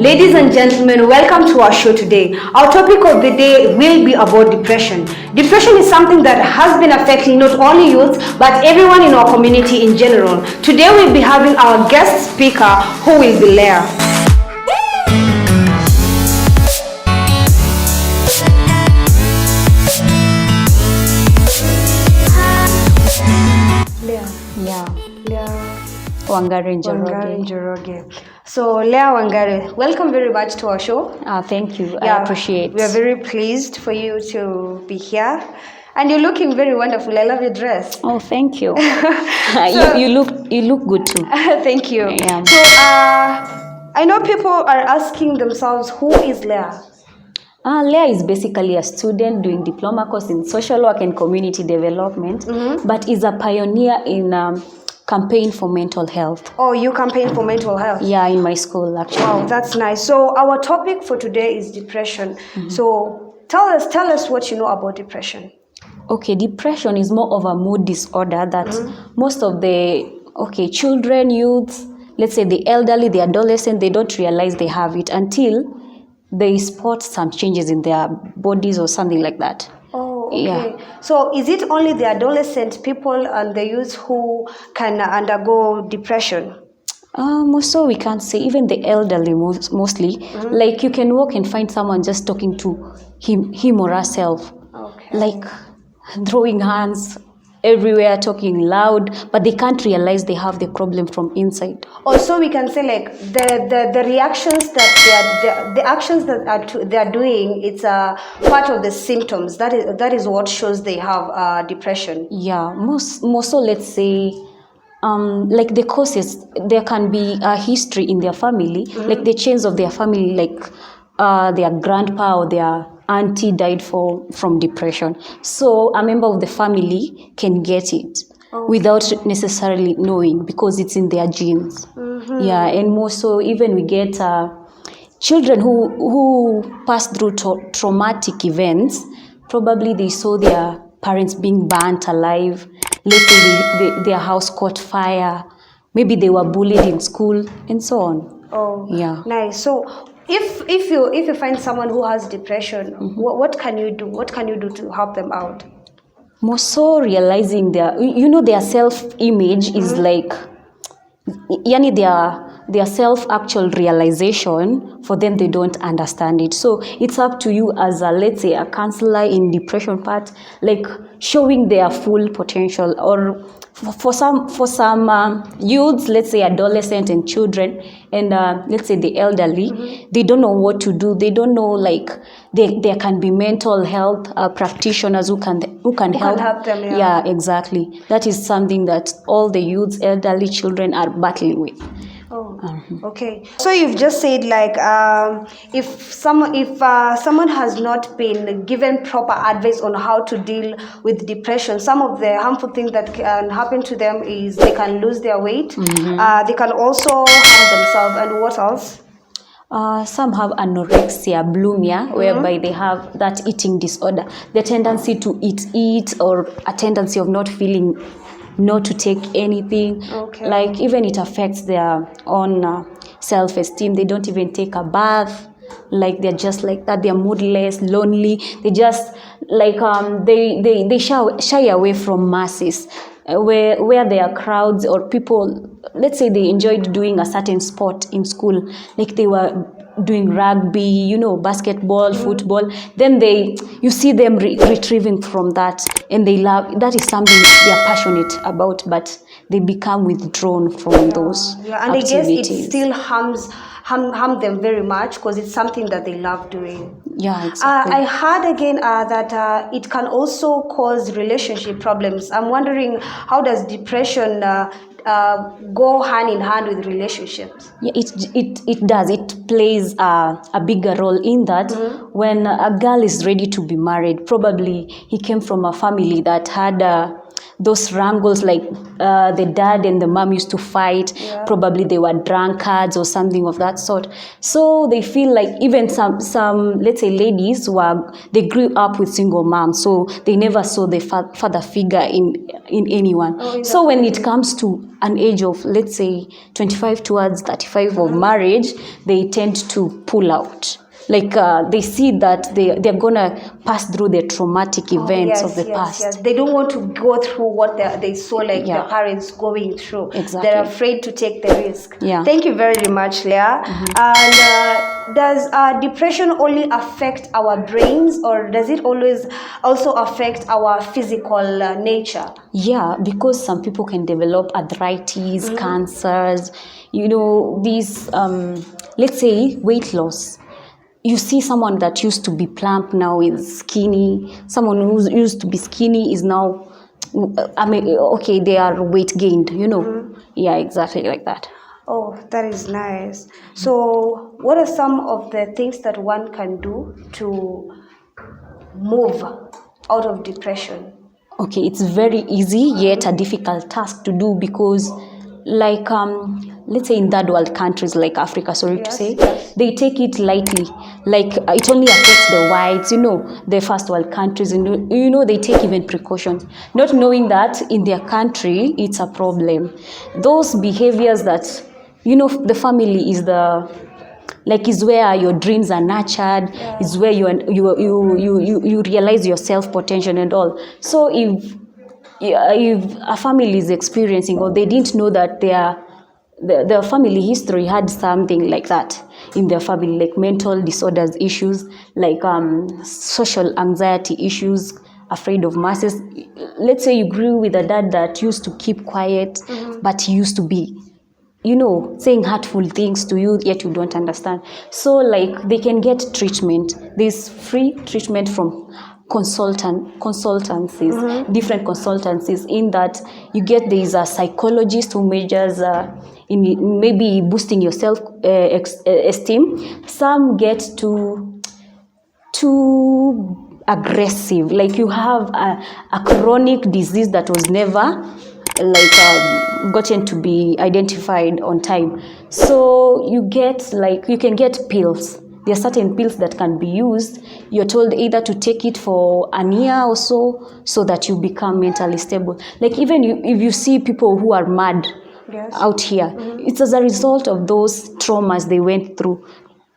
Ladies and gentlemen, welcome to our show today. Our topic of the day will be about depression. Depression is something that has been affecting not only youth but everyone in our community in general. Today we'll be having our guest speaker who will be Leah. Wangari Njoroge. So, Leah Wangari, welcome very much to our show. Thank you. I appreciate. We are very pleased for you to be here. And you're looking very wonderful. I love your dress. Oh, thank you. You look good too. Thank you. Yeah. So, I know people are asking themselves, who is Leah? Leah is basically a student doing diploma course in social work and community development, but is a pioneer in campaign for mental health. Oh, you campaign for mental health? Yeah, in my school actually. Wow, that's nice. So our topic for today is depression. So tell us what you know about depression. Okay, depression is more of a mood disorder that most of the children, youths, let's say the elderly, the adolescent, they don't realize they have it until they spot some changes in their bodies or something like that. Oh, okay. Yeah. So is it only the adolescent people and the youth who can undergo depression? So we can't say even the elderly mostly. Like you can walk and find someone just talking to him or herself. Okay. Like throwing hands everywhere, talking loud, but they can't realize they have the problem from inside. Also, we can say like the reactions that the actions that they are doing, it's a part of the symptoms. That is what shows they have depression. Yeah, most so let's say like the causes, there can be a history in their family, like the chains of their family, like their grandpa or their auntie died from depression. So a member of the family can get it without necessarily knowing because it's in their genes. Yeah, and more so even we get children who pass through traumatic events. Probably they saw their parents being burnt alive. Let's say their house caught fire. Maybe they were bullied in school and so on. Oh, yeah. Nice. So if you find someone who has depression, what can you do? What can you do to help them out? More so realizing their self-image is like, yani their self-actual realization, for them they don't understand it. So it's up to you as let's say a counselor in depression part, like showing their full potential. Or for some youths, let's say adolescent and children, and let's say the elderly, they don't know what to do. They don't know, like there can be mental health practitioners who can help them. Yeah, exactly. That is something that all the youths, elderly, children are battling with. Oh, okay. So you've just said like if someone has not been given proper advice on how to deal with depression, some of the harmful things that can happen to them is they can lose their weight. They can also harm themselves. And what else? Some have anorexia, bulimia, whereby they have that eating disorder, the tendency to eat or a tendency of not to take anything. Okay. Like even it affects their own self-esteem. They don't even take a bath. Like they're just like that. They're moodless, lonely. They just like they shy away from masses where there are crowds or people. Let's say they enjoyed doing a certain sport in school, like they were doing rugby, basketball, football. Then you see them retrieving from that, and they love that is something they are passionate about, but they become withdrawn from those and activities. I guess it still harm them very much because it's something that they love doing. Yeah, exactly. I heard again that it can also cause relationship problems. I'm wondering, how does depression go hand in hand with relationships? Yeah, it does. It plays a bigger role in that. When a girl is ready to be married, probably he came from a family that had those wrangles, like the dad and the mom used to fight. Yeah. Probably they were drunkards or something of that sort. So they feel like even some let's say ladies they grew up with single moms, so they never saw the father figure in anyone. So when it comes to an age of, let's say, 25 towards 35 of marriage, they tend to pull out. Like they see that they're gonna pass through the traumatic events of the past. Yes. They don't want to go through what they saw their parents going through. Exactly. They're afraid to take the risk. Yeah. Thank you very much, Leah. And does depression only affect our brains, or does it always also affect our physical nature? Yeah, because some people can develop arthritis, cancers, these let's say weight loss. You see someone that used to be plump now is skinny. Someone who used to be skinny is now, okay, they are weight gained, Yeah, exactly like that. Oh, that is nice. So what are some of the things that one can do to move out of depression? Okay, it's very easy yet a difficult task to do, because like let's say in third world countries like Africa, they take it lightly. Like it only affects the whites, the first world countries, they take even precautions, not knowing that in their country it's a problem. Those behaviors that the family is is where your dreams are nurtured, is where you realize your self potential and all. So if a family is experiencing, or they didn't know that their family history had something like that in their family, like mental disorders issues, like social anxiety issues, afraid of masses. Let's say you grew with a dad that used to keep quiet, but he used to be saying hurtful things to you, yet you don't understand. So like they can get treatment. There's free treatment from consultancies, different consultancies, in that you get there's a psychologist who measures in maybe boosting your self esteem. Some get too aggressive, like you have a chronic disease that was never gotten to be identified on time. So you can get pills. There are certain pills that can be used. You're told either to take it for a year or so that you become mentally stable. Like even if you see people who are mad out here, it's as a result of those traumas they went through.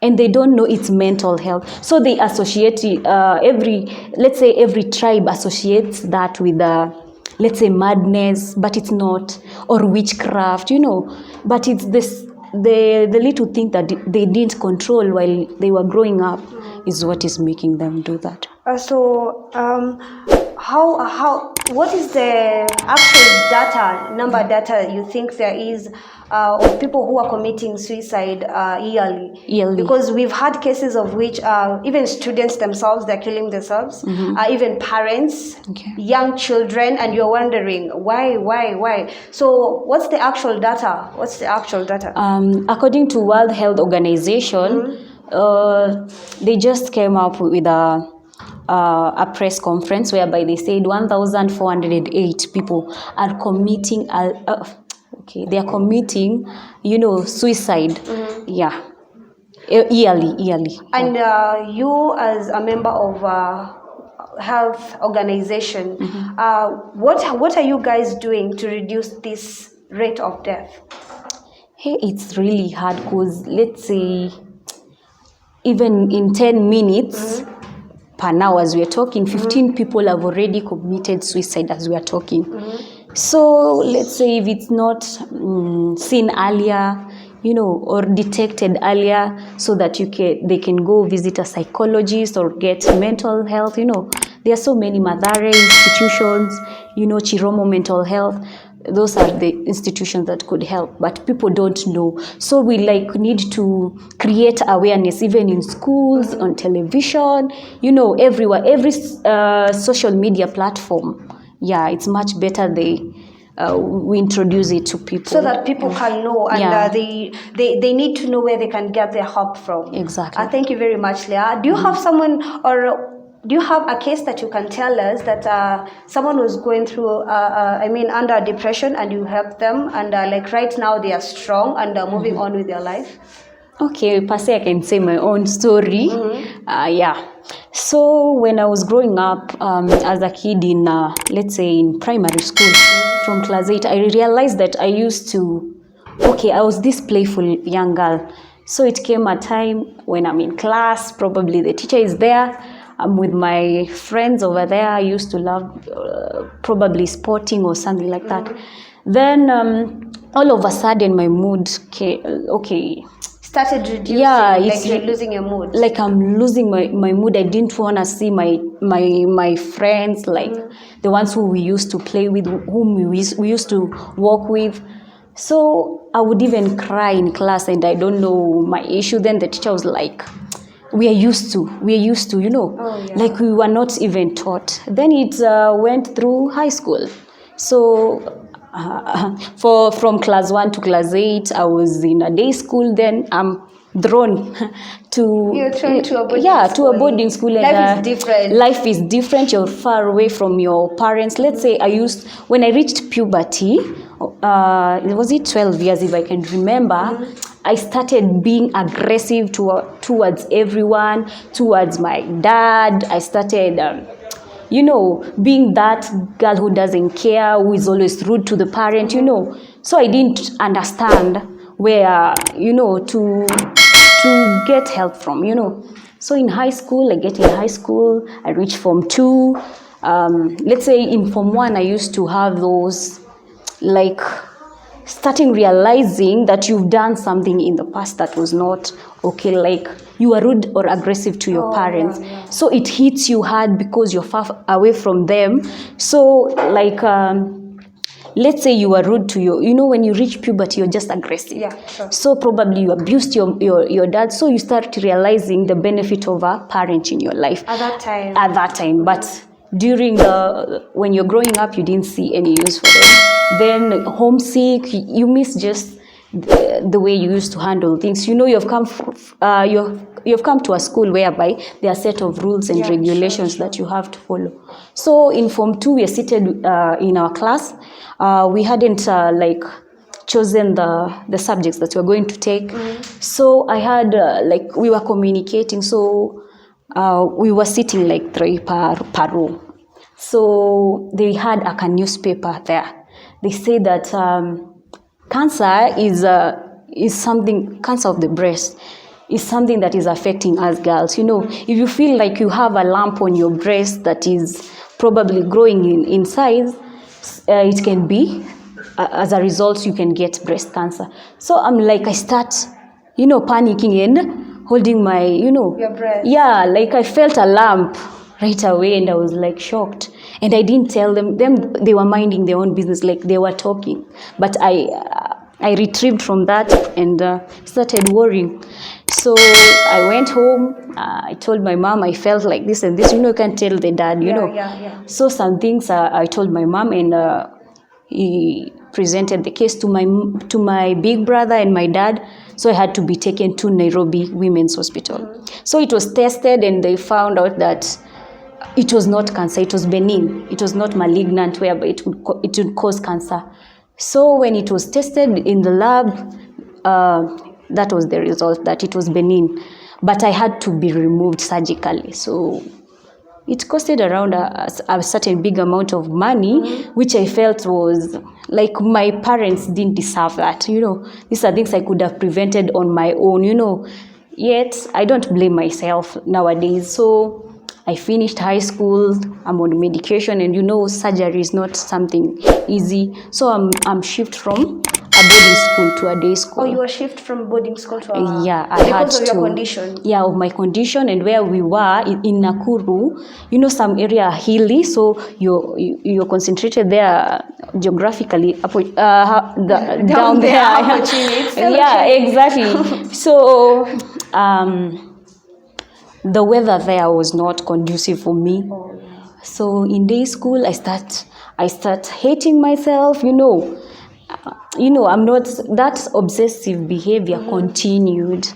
And they don't know it's mental health. So they associate every tribe associates that with let's say madness, but it's not, or witchcraft, but it's the little thing that they didn't control while they were growing up is what is making them do that. What is the actual number you think there is of people who are committing suicide yearly? Because we've had cases of which even students themselves, they're killing themselves, even parents, young children, and you're wondering why. So what's the actual data? According to World Health Organization, they just came up with a press conference whereby they said 1,408 people are committing they are committing suicide yearly. And you as a member of health organization, what are you guys doing to reduce this rate of death? Hey, it's really hard, because let's say even in 10 minutes per now as we are talking, 15 people have already committed suicide as we are talking. So let's say if it's not seen earlier, or detected earlier, so that they can go visit a psychologist or get mental health. There are so many Mathare institutions, Chiromo Mental Health. Those are the institutions that could help, but people don't know. So we need to create awareness, even in schools, on television, everywhere, every social media platform. Yeah, it's much better we introduce it to people, so that people can know, and they need to know where they can get their help from. Exactly. Thank you very much, Leah. Do you have someone, or do you have a case that you can tell us that someone was going through, under depression, and you helped them, and like right now they are strong and moving on with their life? Okay, per se, I can say my own story. Yeah. So when I was growing up as a kid in, let's say, in primary school, from class 8, I realized that I was this playful young girl. So it came a time when I'm in class, probably the teacher is there, I'm with my friends over there. I used to love probably sporting or something like that. Then all of a sudden my mood started reducing. Yeah, like you're losing your mood. Like I'm losing my mood. I didn't want to see my friends, like the ones who we used to play with, whom we used to walk with. So I would even cry in class, and I don't know my issue. Then the teacher was like, we are used to, you know. Oh, yeah. Like we were not even taught. Then it went through high school. So from class 1 to class 8, I was in a day school. Then I'm thrown to You're thrown to a boarding to school. a boarding school. Life is different. Life is different. You're far away from your parents. Let's say when I reached puberty, was it 12 years if I can remember, I started being aggressive towards everyone, towards my dad. I started being that girl who doesn't care, who is always rude to the parent, So I didn't understand where, to get help from, So in high school, I reached Form 2. Let's say in Form 1, I used to have those, like, starting realizing that you've done something in the past that was not okay, like you are rude or aggressive to your parents. Yeah. So it hits you hard because you're far away from them. So like let's say you are rude to when you reach puberty, you're just aggressive. Yeah, sure. So probably you abused your dad. So you start realizing the benefit of a parent in your life. At that time. But during when you're growing up, you didn't see any use for them. Then homesick, you miss just the way you used to handle things. You've come to a school whereby there are a set of rules and regulations that you have to follow. So in Form 2, we are seated in our class. We hadn't chosen the subjects that we were going to take. So I had we were communicating. So we were sitting like 3 per row. So they had a newspaper there. They say that cancer is something, cancer of the breast is something that is affecting us girls. If you feel like you have a lump on your breast that is probably growing in size, it can be, as a result, you can get breast cancer. So I start, panicking and holding my, your breast. Yeah, like I felt a lump right away, and I was like shocked. And I didn't tell them. They were minding their own business, like they were talking. But I retrieved from that and started worrying. So I went home. I told my mom I felt like this and this. You can't tell the dad, know. Yeah. So some things I told my mom, and he presented the case to my big brother and my dad. So I had to be taken to Nairobi Women's Hospital. So it was tested, and they found out that it was not cancer, it was benign. It was not malignant, whereby it would cause cancer. So when it was tested in the lab, that was the result, that it was benign. But I had to be removed surgically. So it costed around a certain big amount of money, which I felt was like my parents didn't deserve that. These are things I could have prevented on my own, Yet I don't blame myself nowadays. So I finished high school, I'm on medication, and surgery is not something easy. So I'm shifted from a boarding school to a day school. Oh, you were shifted from boarding school to a... Yeah, I had to. Because of your condition? Yeah, of my condition, and where we were in Nakuru, some area hilly, so you're concentrated there geographically, down there. Yeah, exactly. So the weather there was not conducive for me. So in day school, I start hating myself. I'm not, that obsessive behavior continued.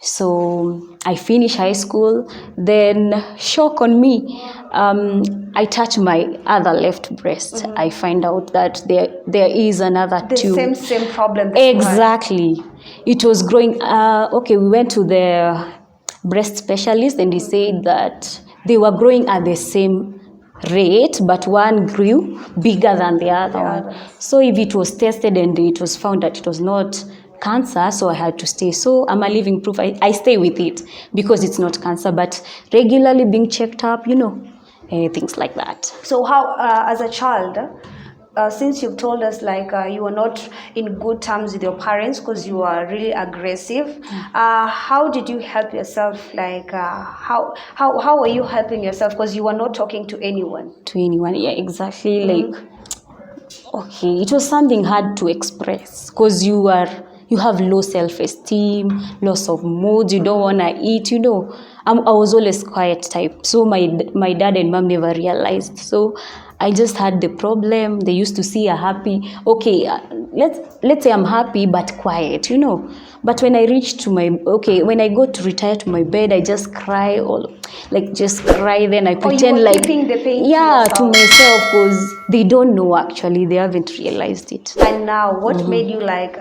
So I finished high school. Then, shock on me, I touch my other left breast. I find out that there is another The tube. same problem that you had. Exactly. It was growing. Okay, we went to the breast specialist, and he said that they were growing at the same rate, but one grew bigger than the other one. So if it was tested and it was found that it was not cancer, so I had to stay. So I'm a living proof. I stay with it because it's not cancer, but regularly being checked up, things like that. So how, as a child, since you've told us like you were not in good terms with your parents because you were really aggressive, how did you help yourself? Like how were you helping yourself? Because you were not talking to anyone. To anyone, yeah, exactly. Like, okay, it was something hard to express because you have low self-esteem, loss of mood, you don't want to eat, I was always quiet type, so my dad and mom never realized. So I just had the problem. They used to see a happy, okay, let's say I'm happy but quiet, But when I reach to when I go to retire to my bed, I just cry, or like just cry. Then I pretend you were like, keeping the pain to yeah, yourself. to myself, because they don't know actually. They haven't realized it. And now, what made you like?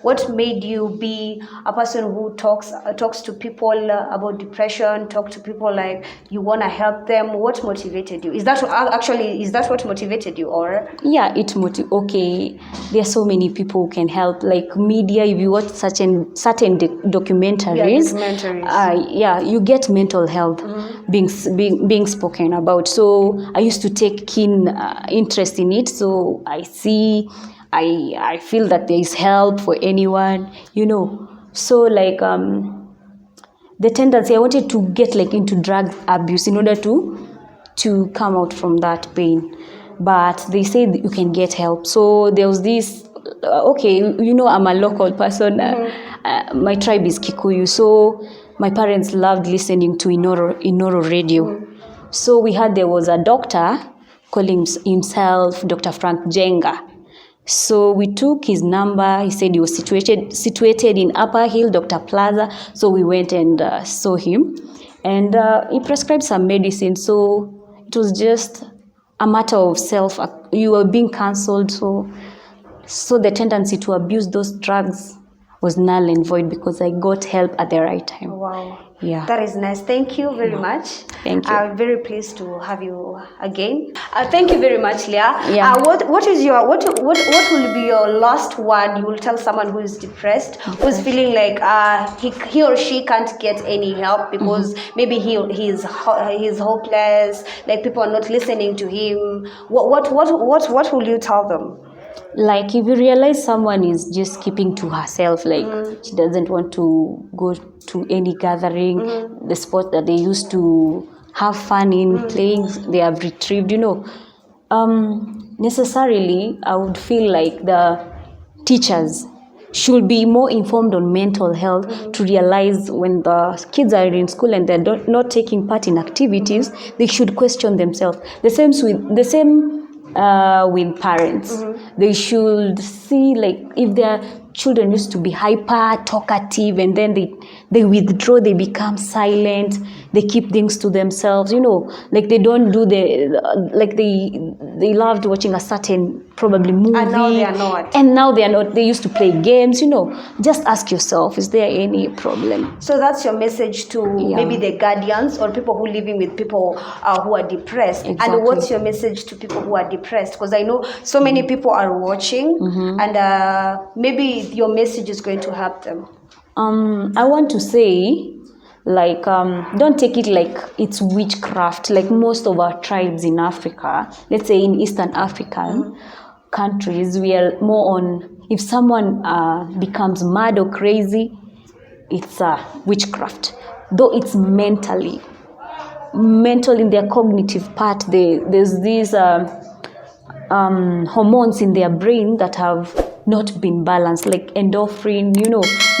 What made you be a person who talks to people about depression? Talk to people like you want to help them. What motivated you? Is that what motivated you, or? Yeah, okay. There are so many people who can help. Like media, if you watch certain documentaries, you get mental health being spoken about. So I used to take keen interest in it. So I feel that there is help for anyone, So like the tendency, I wanted to get like into drug abuse in order to come out from that pain. But they said you can get help. So there was this, I'm a local person. My tribe is Kikuyu. So my parents loved listening to Inoro radio. So there was a doctor calling himself Dr. Frank Jenga. So we took his number. He said he was situated in Upper Hill, Dr. Plaza. So we went and saw him. And he prescribed some medicine. So it was just a matter of you were being cancelled. So the tendency to abuse those drugs was null and void because I got help at the right time. Wow. Yeah. That is nice. Thank you very much. Thank you. I'm very pleased to have you again. Thank you very much, Leah. Yeah. What will be your last word you will tell someone who is depressed, who's feeling like he or she can't get any help because maybe he's hopeless, like people are not listening to him. What will you tell them? Like if you realize someone is just keeping to herself, like she doesn't want to go to any gathering, the sport that they used to have fun in playing, they have retrieved, necessarily I would feel like the teachers should be more informed on mental health to realize when the kids are in school and they're not taking part in activities, they should question themselves. The same with parents. They should see like if their children used to be hyper talkative and then they withdraw, they become silent, they keep things to themselves, like they don't do they loved watching a certain probably movie and now they are not, they used to play games, just ask yourself, is there any problem? So that's your message to maybe the guardians or people who are living with people who are depressed. Exactly. And what's your message to people who are depressed? Because I know so many people are watching and maybe your message is going to help them. I want to say, like, don't take it like it's witchcraft. Like most of our tribes in Africa, let's say in Eastern African countries, we are more on, if someone becomes mad or crazy, it's witchcraft. Though it's mental in their cognitive part, there's these hormones in their brain that have not been balanced, like endorphin,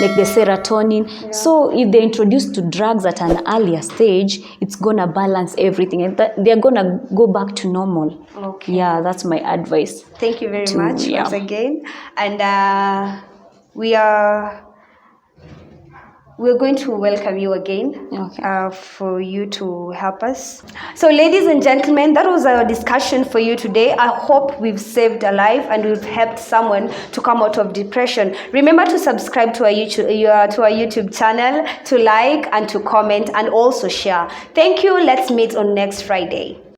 like the serotonin. Yeah. So if they're introduced to drugs at an earlier stage, it's gonna balance everything and they're gonna go back to normal. Okay. Yeah, that's my advice. Thank you very much once again. And we are we're going to welcome you again for you to help us. So, ladies and gentlemen, that was our discussion for you today. I hope we've saved a life and we've helped someone to come out of depression. Remember to subscribe to our YouTube channel, to like and to comment and also share. Thank you. Let's meet on next Friday.